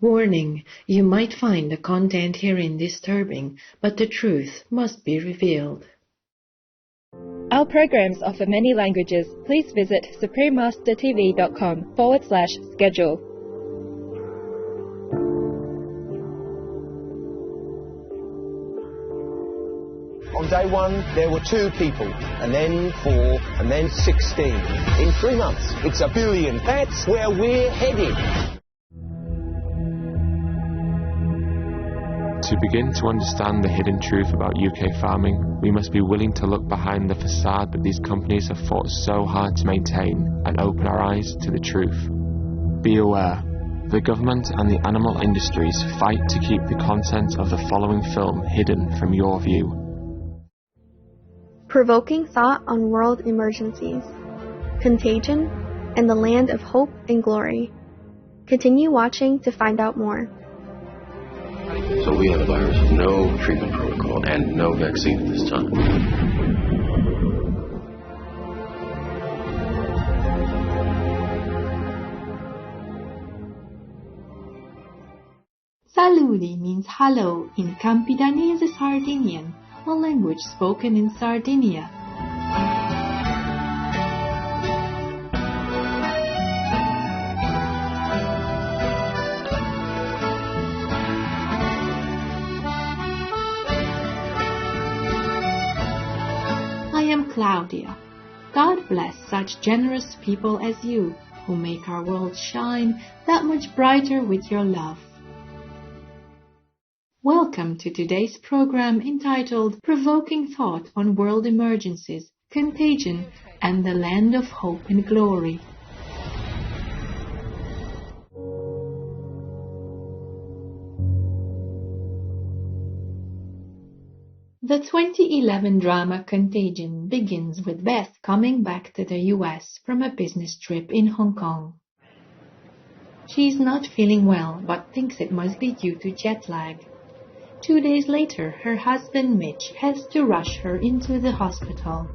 Warning: you might find the content herein disturbing, but the truth must be revealed. Our programs offer many languages. Please visit suprememastertv.com/schedule. On day one, there were 2 people, and then 4, and then 16. In 3 months, it's 1 billion. That's where we're headed. To begin to understand the hidden truth about UK farming, we must be willing to look behind the facade that these companies have fought so hard to maintain and open our eyes to the truth. Be aware, the government and the animal industries fight to keep the content of the following film hidden from your view. Provoking thought on world emergencies, Contagion, and the land of hope and glory. Continue watching to find out more. So we have a virus with no treatment protocol and no vaccine at this time. Saluti means hello in Campidanese Sardinian, a language spoken in Sardinia. I am Claudia. God bless such generous people as you, who make our world shine that much brighter with your love. Welcome to today's program entitled Provoking Thought on World Emergencies, Contagion, and the Land of Hope and Glory. The 2011 drama Contagion begins with Beth coming back to the US from a business trip in Hong Kong. She is not feeling well but thinks it must be due to jet lag. 2 days later, her husband Mitch has to rush her into the hospital.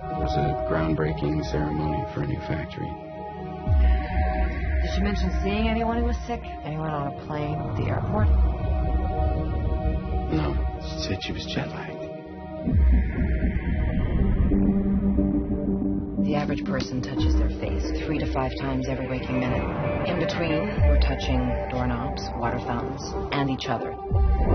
It was a groundbreaking ceremony for a new factory. Did she mention seeing anyone who was sick? Anyone on a plane at the airport? No, she said she was jet lagged. The average person touches their face 3 to 5 times every waking minute. In between, we're touching doorknobs, water fountains, and each other.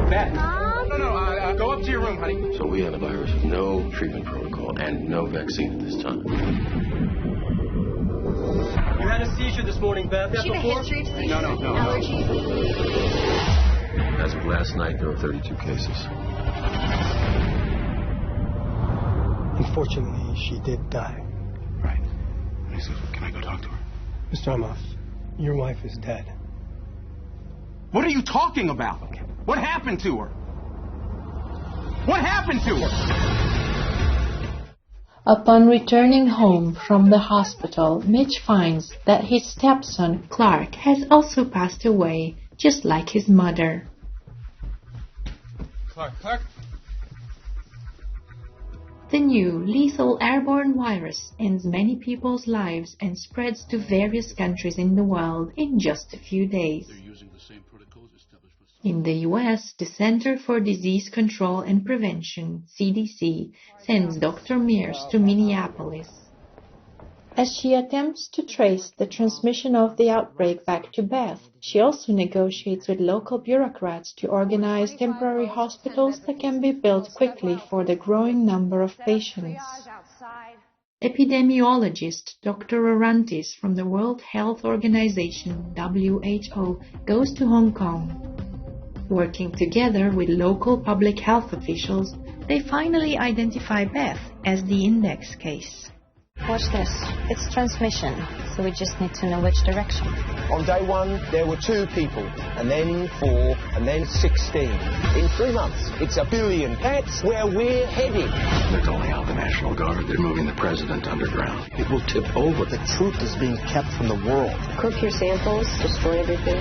Beth! No, go up to your room, honey. So we have a virus with no treatment protocol and no vaccine at this time. You had a seizure this morning, Beth. She had a history of seizures? No. Allergies? As of last night, there were 32 cases. Unfortunately, she did die. Right. Can I go talk to her? Mr. Amos, your wife is dead. What are you talking about? What happened to her? What happened to her? Upon returning home from the hospital, Mitch finds that his stepson, Clark, has also passed away, just like his mother. Clark? The new lethal airborne virus ends many people's lives and spreads to various countries in the world in just a few days. In the US, the Center for Disease Control and Prevention, CDC, sends Dr. Mears to Minneapolis. As she attempts to trace the transmission of the outbreak back to Beth, she also negotiates with local bureaucrats to organize temporary hospitals that can be built quickly for the growing number of patients. Epidemiologist Dr. Orantes from the World Health Organization, WHO, goes to Hong Kong. Working together with local public health officials, they finally identify Beth as the index case. Watch this. It's transmission, so we just need to know which direction. On day one, there were 2 people, and then 4, and then 16. In 3 months, it's 1 billion. That's where we're headed. They're calling out the National Guard. They're moving the president underground. It will tip over. The truth is being kept from the world. Cook your samples, destroy everything.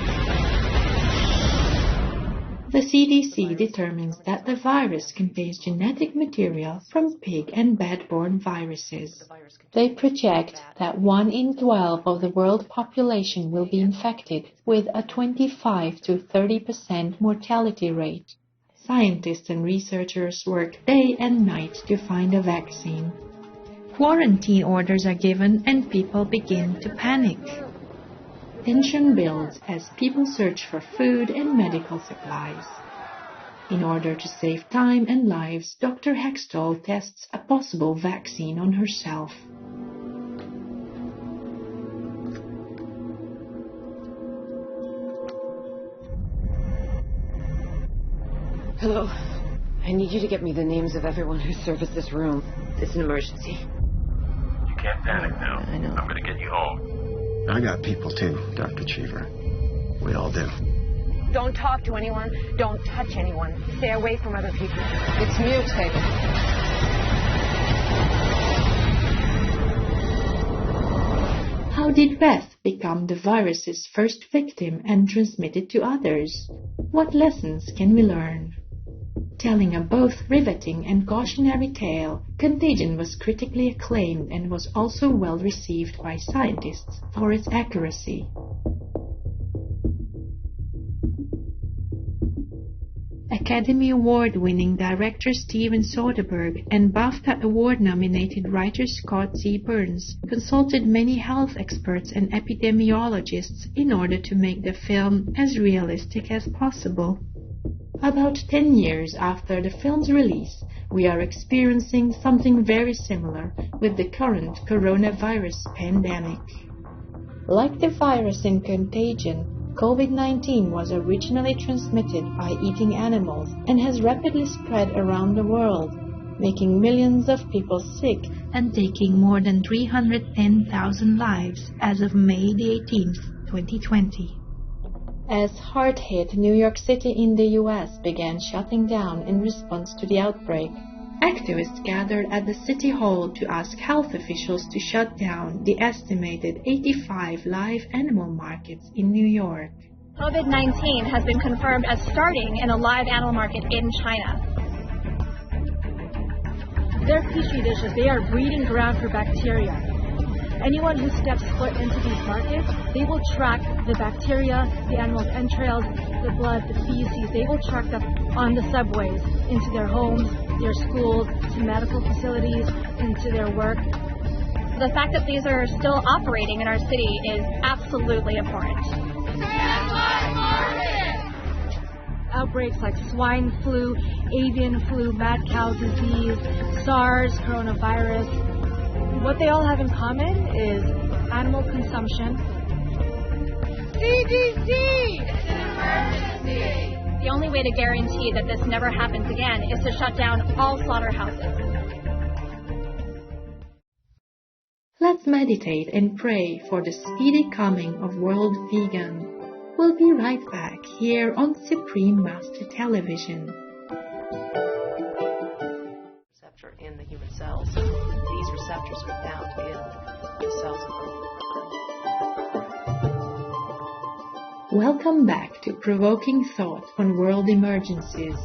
The CDC determines that the virus contains genetic material from pig and bat-borne viruses. They project that 1 in 12 of the world population will be infected, with a 25 to 30% mortality rate. Scientists and researchers work day and night to find a vaccine. Quarantine orders are given and people begin to panic. Tension builds as people search for food and medical supplies. In order to save time and lives, Dr. Hextall tests a possible vaccine on herself. Hello. I need you to get me the names of everyone who serviced this room. It's an emergency. You can't panic now. I know. I'm going to get you home. I got people too, Dr. Cheever. We all do. Don't talk to anyone. Don't touch anyone. Stay away from other people. It's mutated. How did Beth become the virus's first victim and transmit it to others? What lessons can we learn? Telling a both riveting and cautionary tale, Contagion was critically acclaimed and was also well received by scientists for its accuracy. Academy Award-winning director Steven Soderbergh and BAFTA Award-nominated writer Scott C. Burns consulted many health experts and epidemiologists in order to make the film as realistic as possible. About 10 years after the film's release, we are experiencing something very similar with the current coronavirus pandemic. Like the virus in Contagion, COVID-19 was originally transmitted by eating animals and has rapidly spread around the world, making millions of people sick and taking more than 310,000 lives as of May 18, 2020. As hard hit New York City in the U.S. began shutting down in response to the outbreak, activists gathered at the City Hall to ask health officials to shut down the estimated 85 live animal markets in New York. COVID-19 has been confirmed as starting in a live animal market in China. Their petri dishes, they are breeding ground for bacteria. Anyone who steps foot into these markets, they will track the bacteria, the animal's entrails, the blood, the feces. They will track them on the subways, into their homes, their schools, to medical facilities, into their work. The fact that these are still operating in our city is absolutely abhorrent. Outbreaks like swine flu, avian flu, mad cow disease, SARS, coronavirus. What they all have in common is animal consumption. CDC! It's an emergency! The only way to guarantee that this never happens again is to shut down all slaughterhouses. Let's meditate and pray for the speedy coming of World Vegan. We'll be right back here on Supreme Master Television. Receptor in the human cells. These receptors are found in the cells of the... Welcome back to Provoking Thought on World Emergencies,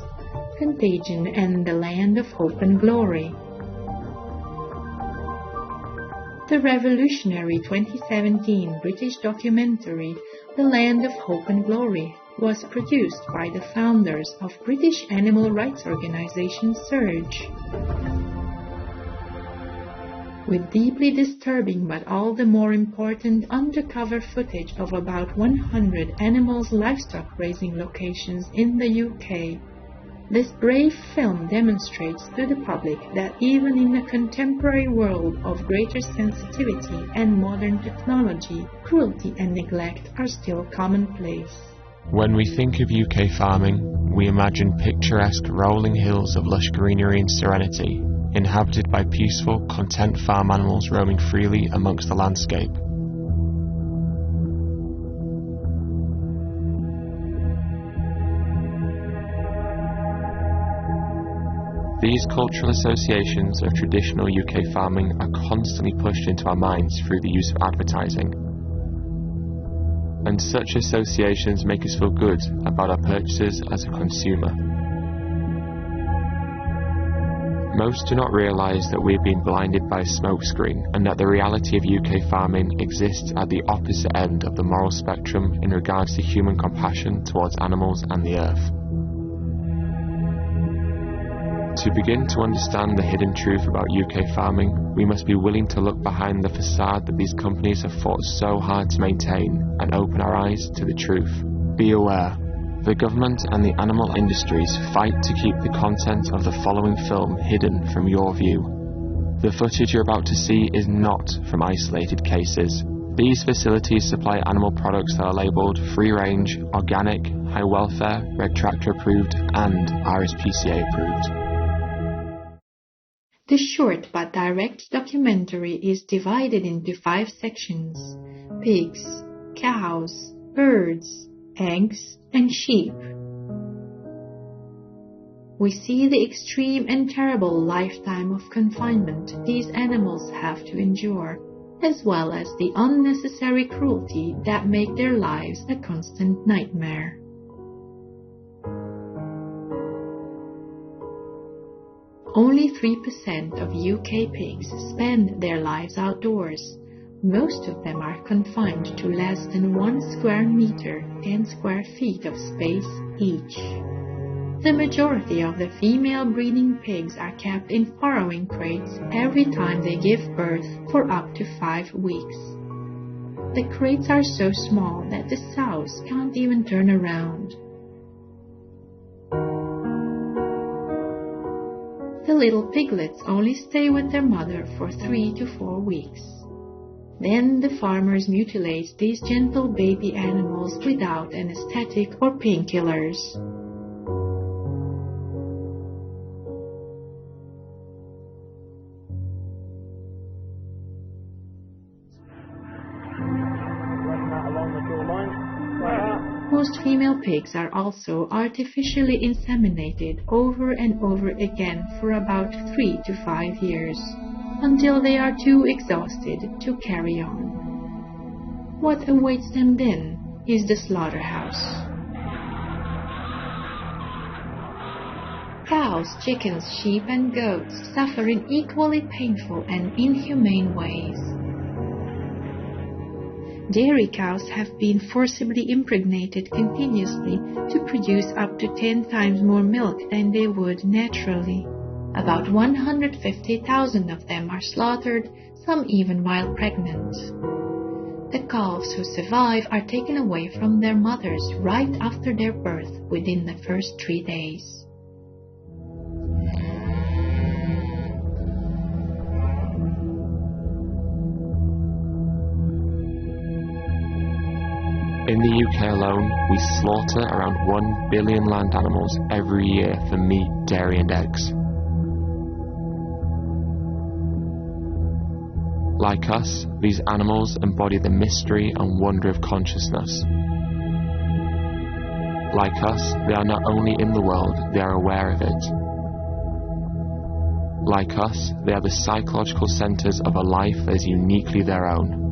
Contagion and the Land of Hope and Glory. The revolutionary 2017 British documentary The Land of Hope and Glory was produced by the founders of British animal rights organization Surge. With deeply disturbing but all the more important undercover footage of about 100 animals' livestock raising locations in the UK, this brave film demonstrates to the public that even in a contemporary world of greater sensitivity and modern technology, cruelty and neglect are still commonplace. When we think of UK farming, we imagine picturesque rolling hills of lush greenery and serenity, inhabited by peaceful, content farm animals roaming freely amongst the landscape. These cultural associations of traditional UK farming are constantly pushed into our minds through the use of advertising. and such associations make us feel good about our purchases as a consumer. Most do not realise that we have been blinded by a smokescreen, and that the reality of UK farming exists at the opposite end of the moral spectrum in regards to human compassion towards animals and the earth. To begin to understand the hidden truth about UK farming, we must be willing to look behind the facade that these companies have fought so hard to maintain and open our eyes to the truth. Be aware. The government and the animal industries fight to keep the content of the following film hidden from your view. The footage you're about to see is not from isolated cases. These facilities supply animal products that are labelled free range, organic, high welfare, Red Tractor approved and RSPCA approved. The short but direct documentary is divided into 5 sections: pigs, cows, birds, eggs, and sheep. We see the extreme and terrible lifetime of confinement these animals have to endure, as well as the unnecessary cruelty that make their lives a constant nightmare. Only 3% of UK pigs spend their lives outdoors. Most of them are confined to less than 1 square meter, 10 square feet of space each. The majority of the female breeding pigs are kept in farrowing crates every time they give birth for up to 5 weeks. The crates are so small that the sows can't even turn around. The little piglets only stay with their mother for 3 to 4 weeks. Then the farmers mutilate these gentle baby animals without anesthetic or painkillers. Most female pigs are also artificially inseminated over and over again for about 3 to 5 years, until they are too exhausted to carry on. What awaits them then is the slaughterhouse. Cows, chickens, sheep, and goats suffer in equally painful and inhumane ways. Dairy cows have been forcibly impregnated continuously to produce up to 10 times more milk than they would naturally. About 150,000 of them are slaughtered, some even while pregnant. The calves who survive are taken away from their mothers right after their birth within the first 3 days. In the UK alone, we slaughter around 1 billion land animals every year for meat, dairy and eggs. Like us, these animals embody the mystery and wonder of consciousness. Like us, they are not only in the world, they are aware of it. Like us, they are the psychological centres of a life that is uniquely their own.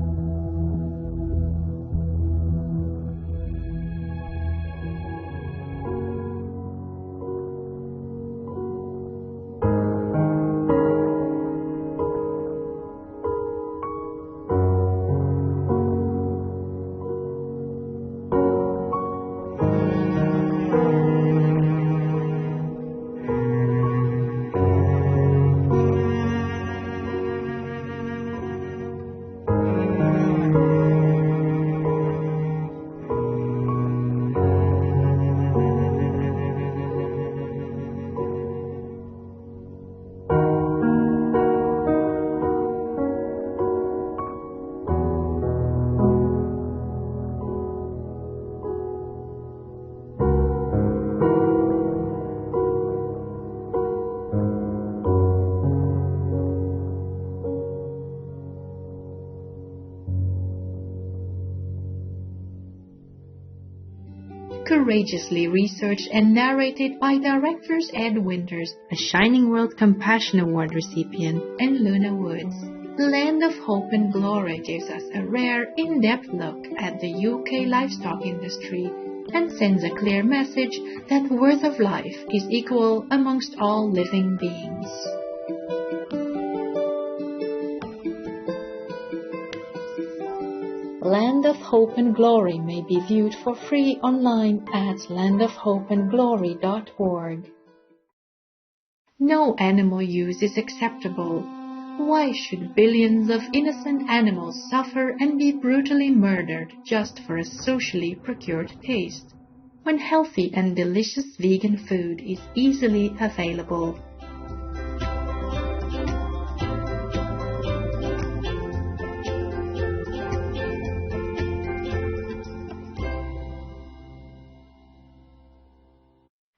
Courageously researched and narrated by directors Ed Winters, a Shining World Compassion Award recipient, and Luna Woods. Land of Hope and Glory gives us a rare, in-depth look at the UK livestock industry and sends a clear message that worth of life is equal amongst all living beings. Land of Hope and Glory may be viewed for free online at landofhopeandglory.org. No animal use is acceptable. Why should billions of innocent animals suffer and be brutally murdered just for a socially procured taste, when healthy and delicious vegan food is easily available?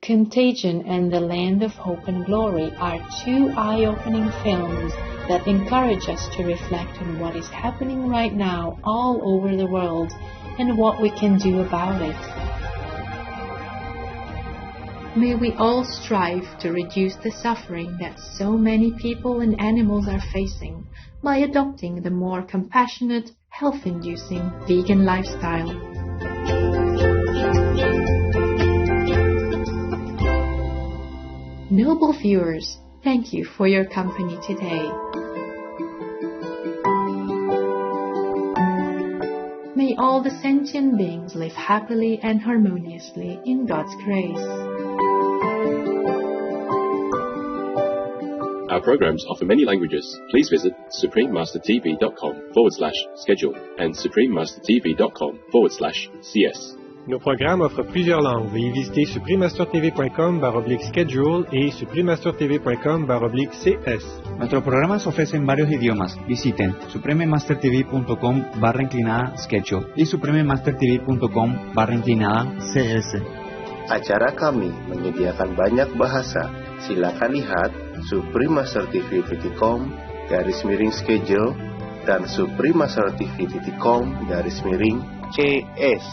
Contagion and The Land of Hope and Glory are two eye-opening films that encourage us to reflect on what is happening right now all over the world and what we can do about it. May we all strive to reduce the suffering that so many people and animals are facing by adopting the more compassionate, health-inducing vegan lifestyle. Noble viewers, thank you for your company today. May all the sentient beings live happily and harmoniously in God's grace. Our programs offer many languages. Please visit suprememastertv.com/schedule and suprememastertv.com/cs. Nos programmes offrent plusieurs langues. Veuillez visiter suprememastertv.com/schedule et suprememastertv.com/cs. Nuestros programas ofrecen varios idiomas. Visiten suprememastertv.com/schedule y suprememastertv.com/cs. Acara kami menyediakan banyak bahasa. Silakan lihat suprememastertv.com/schedule dan suprememastertv.com/cs.